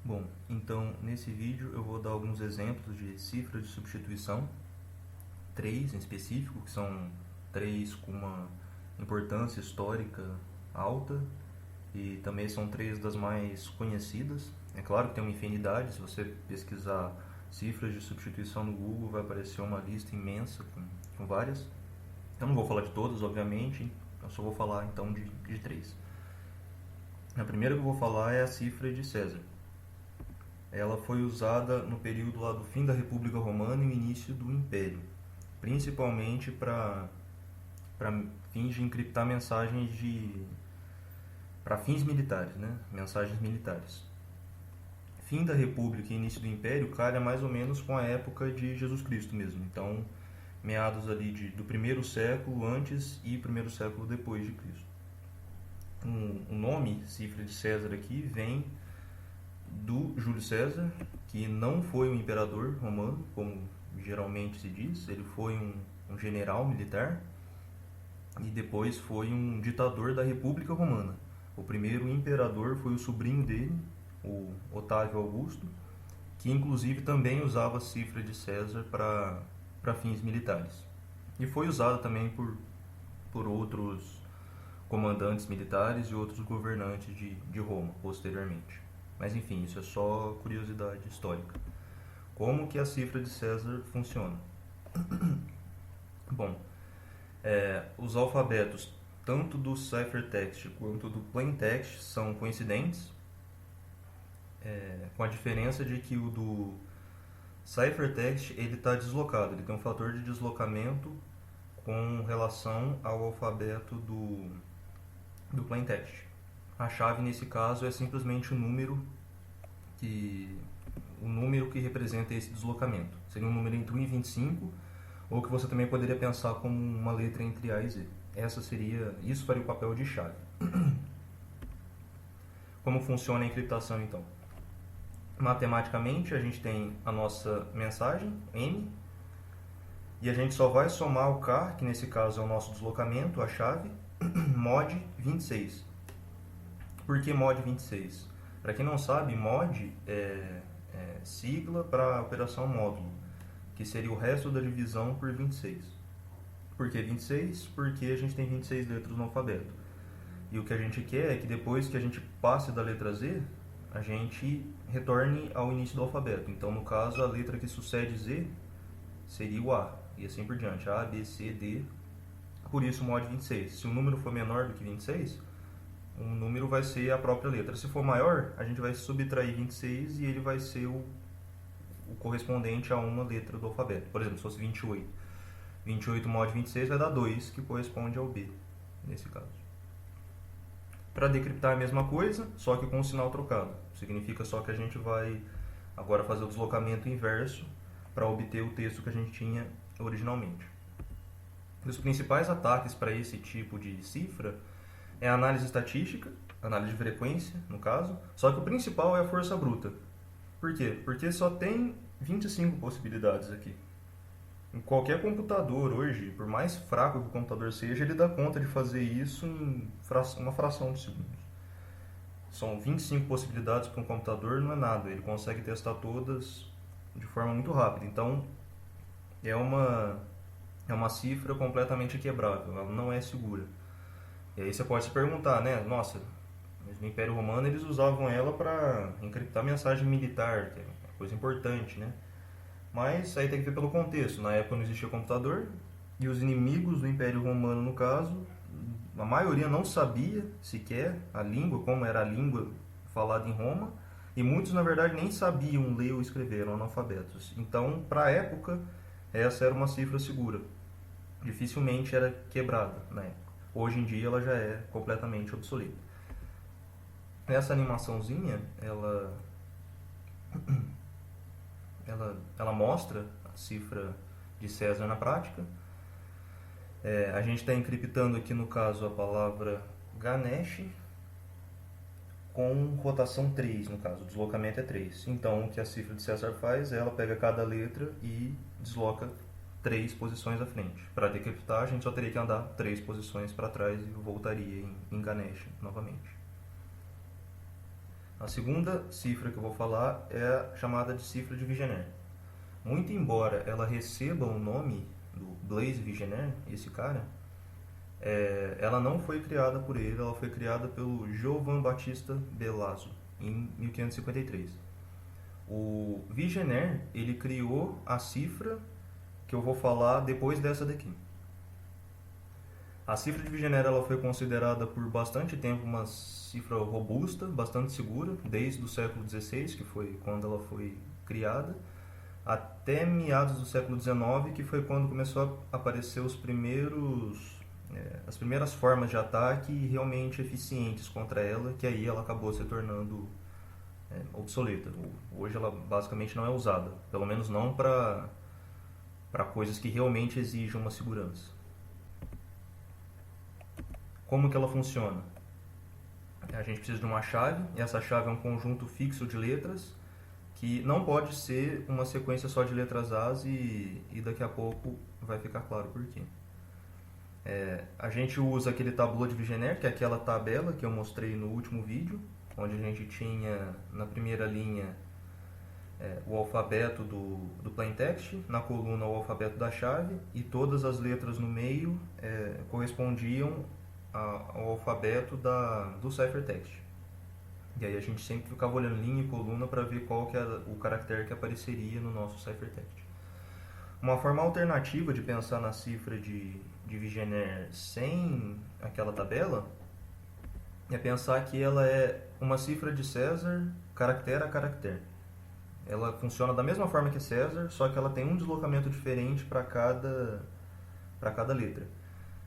Bom, então nesse vídeo eu vou dar alguns exemplos de cifra de substituição, três em específico, que são três com uma importância histórica alta e também são três das mais conhecidas. É claro que tem uma infinidade, se você pesquisar cifras de substituição no Google vai aparecer uma lista imensa com várias. Eu não vou falar de todas, obviamente, eu só vou falar então de três. A primeira que eu vou falar é a cifra de César. Ela foi usada no período lá do fim da República Romana e o início do Império, principalmente para fins de encriptar mensagens para fins militares, né? Mensagens militares. Fim da República e início do Império calha mais ou menos com a época de Jesus Cristo mesmo. Então, meados ali do primeiro século antes e primeiro século depois de Cristo. O nome cifra de César aqui vem do Júlio César, que não foi um imperador romano, como geralmente se diz. Ele foi um general militar e depois foi um ditador da República Romana. O primeiro imperador foi o sobrinho dele, o Otávio Augusto, que inclusive também usava a cifra de César para fins militares. E foi usada também por outros comandantes militares e outros governantes de Roma, posteriormente. Mas enfim, isso é só curiosidade histórica. Como que a cifra de César funciona? Bom, os alfabetos tanto do ciphertext quanto do plaintext são coincidentes, com a diferença de que o do ciphertext ele está deslocado, ele tem um fator de deslocamento com relação ao alfabeto do plaintext. A chave nesse caso é simplesmente o número que representa esse deslocamento. Seria um número entre 1 e 25, ou que você também poderia pensar como uma letra entre A e Z. Isso faria o papel de chave. Como funciona a encriptação então? Matematicamente, a gente tem a nossa mensagem, M, e a gente só vai somar o K, que nesse caso é o nosso deslocamento, a chave, mod 26. Por que mod 26? Para quem não sabe, mod é sigla para a operação módulo, que seria o resto da divisão por 26. Por que 26? Porque a gente tem 26 letras no alfabeto. E o que a gente quer é que depois que a gente passe da letra Z, a gente retorne ao início do alfabeto. Então, no caso, a letra que sucede Z seria o A, e assim por diante. A, B, C, D. Por isso, mod 26. Se o número for menor do que 26, o número vai ser a própria letra. Se for maior, a gente vai subtrair 26 e ele vai ser o correspondente a uma letra do alfabeto. Por exemplo, se fosse 28. 28 mod 26 vai dar 2, que corresponde ao B, nesse caso. Para decriptar a mesma coisa, só que com o sinal trocado. Significa só que a gente vai agora fazer o deslocamento inverso para obter o texto que a gente tinha originalmente. Os principais ataques para esse tipo de cifra é a análise estatística, análise de frequência, no caso, só que o principal é a força bruta. Por quê? Porque só tem 25 possibilidades aqui. Em qualquer computador hoje, por mais fraco que o computador seja, ele dá conta de fazer isso em uma fração de segundos. São 25 possibilidades para um computador, não é nada. Ele consegue testar todas de forma muito rápida. Então, é uma cifra completamente quebrável, ela não é segura. E aí você pode se perguntar, né? Nossa, mas no Império Romano eles usavam ela para encriptar mensagem militar, que é uma coisa importante, né? Mas aí tem que ver pelo contexto. Na época não existia computador e os inimigos do Império Romano, no caso, a maioria não sabia sequer a língua, como era a língua falada em Roma, e muitos, na verdade, nem sabiam ler ou escrever, eram analfabetos. Então, para a época, essa era uma cifra segura. Dificilmente era quebrada na época. Hoje em dia ela já é completamente obsoleta. Essa animaçãozinha, ela mostra a cifra de César na prática. A gente está encriptando aqui no caso a palavra Ganesh com rotação 3, no caso, o deslocamento é 3. Então o que a cifra de César faz é ela pega cada letra e desloca 3 posições à frente. Para decriptar a gente só teria que andar 3 posições para trás e voltaria em Ganesh novamente. A segunda cifra que eu vou falar é a chamada de cifra de Vigenère. Muito embora ela receba o nome do Blaise Vigenère, esse cara, ela não foi criada por ele, ela foi criada pelo Giovan Battista Belazzo, em 1553. O Vigenère, ele criou a cifra que eu vou falar depois dessa daqui. A cifra de Vigenère ela foi considerada por bastante tempo uma cifra robusta, bastante segura, desde o século XVI, que foi quando ela foi criada, até meados do século XIX, que foi quando começou a aparecer as primeiras formas de ataque realmente eficientes contra ela, que aí ela acabou se tornando obsoleta. Hoje ela basicamente não é usada, pelo menos não para coisas que realmente exigem uma segurança. Como que ela funciona? A gente precisa de uma chave, e essa chave é um conjunto fixo de letras, que não pode ser uma sequência só de letras As e daqui a pouco vai ficar claro por quê. A gente usa aquele tableau de Vigenère, que é aquela tabela que eu mostrei no último vídeo, onde a gente tinha na primeira linha o alfabeto do plaintext, na coluna o alfabeto da chave, e todas as letras no meio correspondiam ao alfabeto do ciphertext. E aí a gente sempre ficava olhando linha e coluna para ver qual que era o caractere que apareceria no nosso ciphertext. Uma forma alternativa de pensar na cifra de Vigenère sem aquela tabela é pensar que ela é uma cifra de César, caractere a caractere. Ela funciona da mesma forma que César, só que ela tem um deslocamento diferente para cada letra.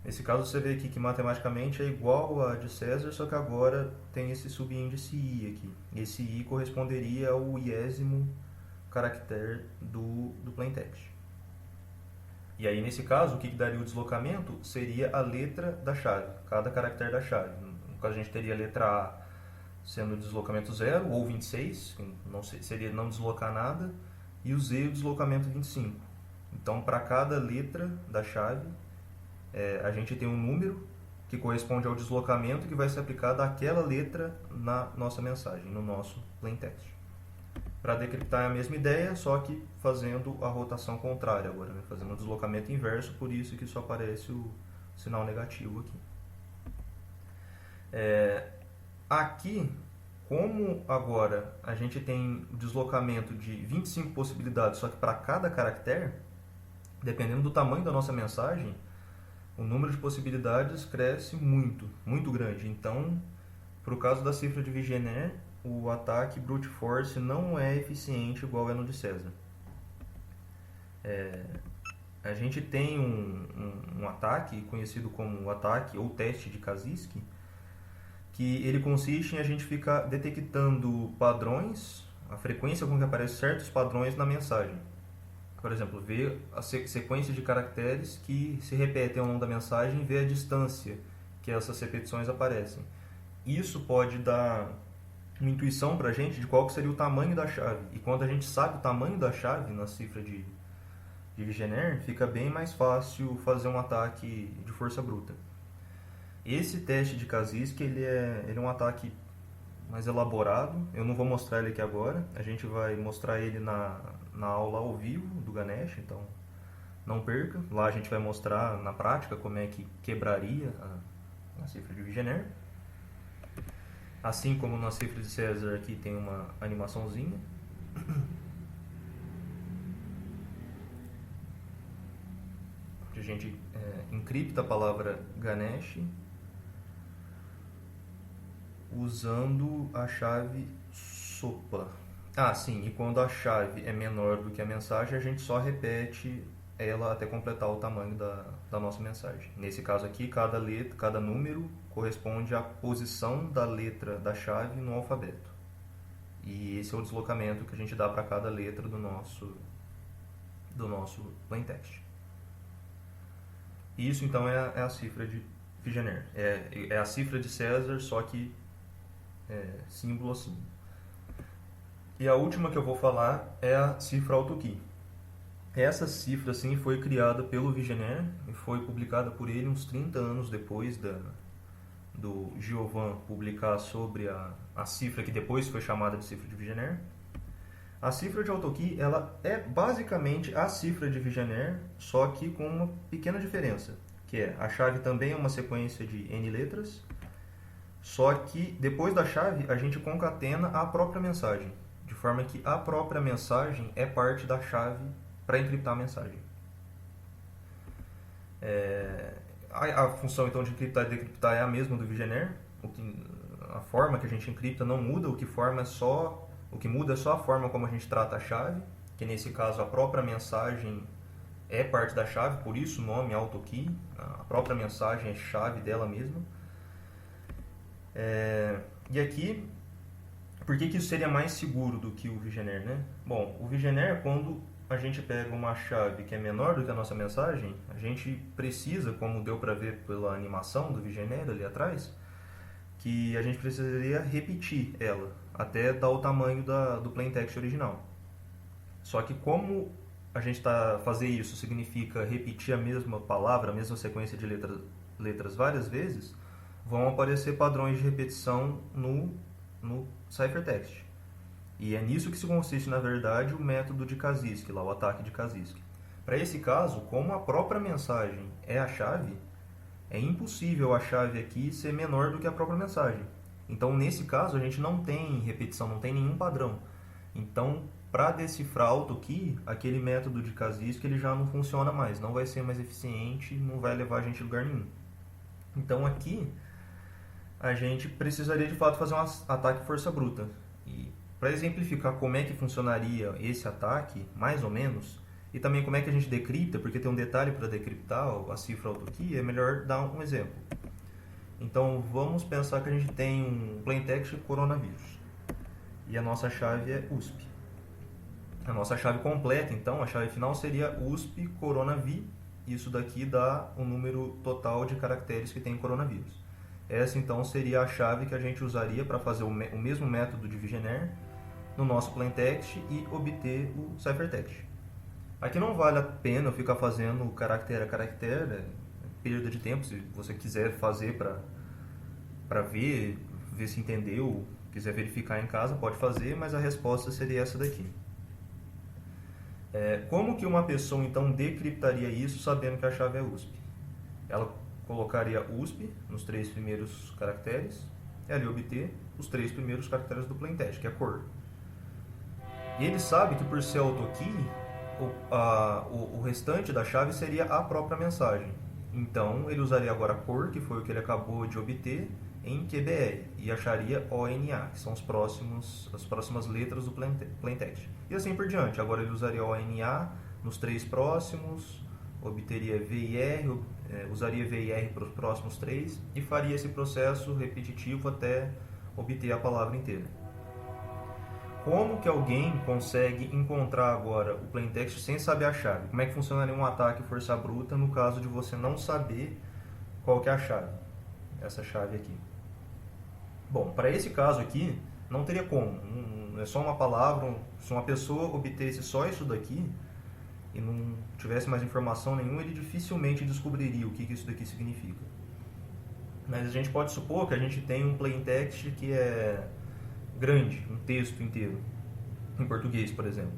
Nesse caso você vê aqui que matematicamente é igual a de César, só que agora tem esse subíndice I aqui. Esse I corresponderia ao 10º caractere do plaintext. E aí nesse caso o que daria o deslocamento seria a letra da chave, cada caractere da chave. No caso a gente teria a letra A sendo o deslocamento 0 ou 26, seria não deslocar nada, e o Z o deslocamento 25. Então para cada letra da chave a gente tem um número que corresponde ao deslocamento que vai ser aplicado àquela letra na nossa mensagem, no nosso plaintext. Para decriptar é a mesma ideia, só que fazendo a rotação contrária agora, né? Fazendo o deslocamento inverso, por isso que só aparece o sinal negativo aqui. Aqui, como agora a gente tem o deslocamento de 25 possibilidades, só que para cada caractere, dependendo do tamanho da nossa mensagem, o número de possibilidades cresce muito, muito grande. Então, para o caso da cifra de Vigenère, o ataque brute force não é eficiente igual é no de César. A gente tem um ataque conhecido como o ataque ou teste de Kaczynski, que ele consiste em a gente ficar detectando padrões, a frequência com que aparecem certos padrões na mensagem. Por exemplo, ver a sequência de caracteres que se repetem ao longo da mensagem e ver a distância que essas repetições aparecem. Isso pode dar uma intuição para a gente de qual que seria o tamanho da chave. E quando a gente sabe o tamanho da chave na cifra de Vigenère, fica bem mais fácil fazer um ataque de força bruta. Esse teste de Kaczynski ele é um ataque mais elaborado. Eu não vou mostrar ele aqui agora. A gente vai mostrar ele na aula ao vivo do Ganesh, então não perca. Lá a gente vai mostrar na prática como é que quebraria a cifra de Vigenère. Assim como na cifra de César aqui tem uma animaçãozinha. A gente encripta a palavra Ganesh usando a chave SOPA. Sim, e quando a chave é menor do que a mensagem, a gente só repete ela até completar o tamanho da nossa mensagem. Nesse caso aqui, cada número corresponde à posição da letra da chave no alfabeto. E esse é o deslocamento que a gente dá para cada letra do nosso plaintext. Isso então é a cifra de Vigenère. É a cifra de César, só que símbolo assim. E a última que eu vou falar é a cifra AutoKey. Essa cifra sim foi criada pelo Vigenère e foi publicada por ele uns 30 anos depois do Giovan publicar sobre a cifra que depois foi chamada de cifra de Vigenère. A cifra de AutoKey, ela é basicamente a cifra de Vigenère, só que com uma pequena diferença, que é a chave também é uma sequência de N letras, só que depois da chave a gente concatena a própria mensagem, de forma que a própria mensagem é parte da chave para encriptar a mensagem. A função então de encriptar e decriptar é a mesma do Vigenère. A forma que a gente encripta não muda, o que muda é só a forma como a gente trata a chave, que nesse caso a própria mensagem é parte da chave, por isso o nome AutoKey, a própria mensagem é chave dela mesma. E aqui, por que isso seria mais seguro do que o Vigenère, né? Bom, o Vigenère, quando a gente pega uma chave que é menor do que a nossa mensagem, a gente precisa, como deu para ver pela animação do Vigenère ali atrás, que a gente precisaria repetir ela até dar o tamanho do plaintext original. Só que como a gente fazer isso significa repetir a mesma palavra, a mesma sequência de letras várias vezes, vão aparecer padrões de repetição no ciphertext. E é nisso que se consiste, na verdade, o método de Kaczynski, lá, o ataque de Kaczynski. Para esse caso, como a própria mensagem é a chave, é impossível a chave aqui ser menor do que a própria mensagem. Então, nesse caso, a gente não tem repetição, não tem nenhum padrão. Então, para decifrar AutoKey, aquele método de Kaczynski ele já não funciona mais, não vai ser mais eficiente, não vai levar a gente a lugar nenhum. Então, aqui, a gente precisaria, de fato, fazer um ataque força bruta. E para exemplificar como é que funcionaria esse ataque, mais ou menos, e também como é que a gente decripta, porque tem um detalhe para decriptar a cifra AutoKey, é melhor dar um exemplo. Então, vamos pensar que a gente tem um plaintext coronavírus e a nossa chave é USP. A nossa chave completa, então, a chave final seria USP coronavi. Isso daqui dá o número total de caracteres que tem em coronavírus. Essa, então, seria a chave que a gente usaria para fazer o mesmo método de Vigenère no nosso plaintext e obter o ciphertext. Aqui não vale a pena eu ficar fazendo caractere a caractere, é perda de tempo. Se você quiser fazer para ver se entendeu, quiser verificar em casa, pode fazer, mas a resposta seria essa daqui. Como que uma pessoa então decriptaria isso sabendo que a chave é USP? Ela colocaria USP nos 3 primeiros caracteres e ali obter os 3 primeiros caracteres do plaintext, que é a cor. E ele sabe que por ser AutoKey, o restante da chave seria a própria mensagem. Então, ele usaria agora a cor, que foi o que ele acabou de obter, em QBR, e acharia ONA, que são as próximas letras do plaintext. E assim por diante. Agora ele usaria ONA nos 3 próximos, obteria VIR, usaria VIR para os próximos 3 e faria esse processo repetitivo até obter a palavra inteira. Como que alguém consegue encontrar agora o plaintext sem saber a chave? Como é que funcionaria um ataque força bruta no caso de você não saber qual que é a chave? Essa chave aqui. Bom, para esse caso aqui, não teria como. É só uma palavra. Se uma pessoa obtesse só isso daqui e não tivesse mais informação nenhuma, ele dificilmente descobriria o que isso daqui significa. Mas a gente pode supor que a gente tem um plaintext que é grande, um texto inteiro, em português, por exemplo.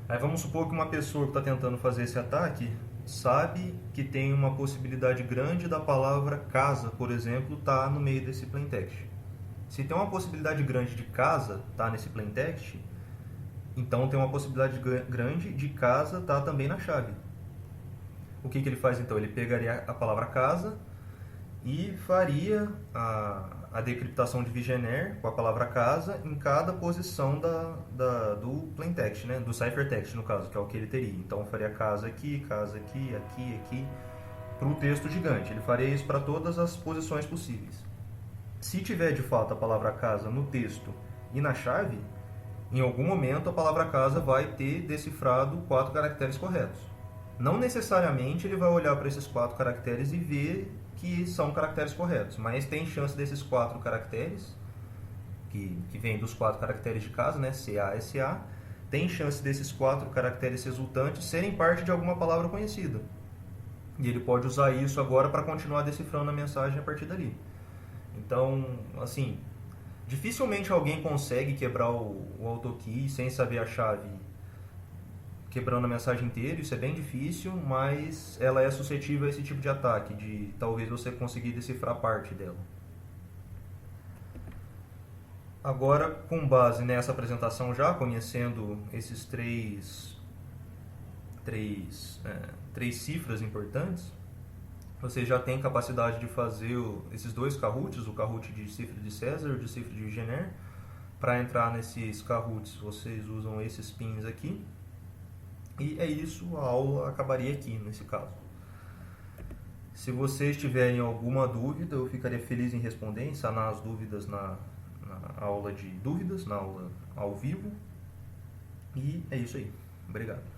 Aí vamos supor que uma pessoa que está tentando fazer esse ataque sabe que tem uma possibilidade grande da palavra casa, por exemplo, estar no meio desse plaintext. Se tem uma possibilidade grande de casa estar nesse plaintext, então tem uma possibilidade grande de casa estar também na chave. O que ele faz então? Ele pegaria a palavra casa e faria a decriptação de Vigenère com a palavra casa em cada posição do plaintext, né? Do ciphertext, no caso, que é o que ele teria. Então, faria casa aqui, aqui, para o texto gigante. Ele faria isso para todas as posições possíveis. Se tiver, de fato, a palavra casa no texto e na chave, em algum momento a palavra casa vai ter decifrado 4 caracteres corretos. Não necessariamente ele vai olhar para esses 4 caracteres e ver que são caracteres corretos, mas tem chance desses 4 caracteres, que vem dos 4 caracteres de casa, né, CA, SA, tem chance desses 4 caracteres resultantes serem parte de alguma palavra conhecida. E ele pode usar isso agora para continuar decifrando a mensagem a partir dali. Então, assim, dificilmente alguém consegue quebrar o AutoKey sem saber a chave, quebrando a mensagem inteira. Isso é bem difícil, mas ela é suscetível a esse tipo de ataque, de talvez você conseguir decifrar parte dela. Agora, com base nessa apresentação já, conhecendo esses três cifras importantes, você já tem capacidade de fazer esses dois Kahoots, o Kahoot de cifra de César e o de cifra de Jenner. Para entrar nesses Kahoots, vocês usam esses pins aqui. E é isso, a aula acabaria aqui nesse caso. Se vocês tiverem alguma dúvida, eu ficaria feliz em responder, em sanar as dúvidas na aula de dúvidas, na aula ao vivo. E é isso aí. Obrigado.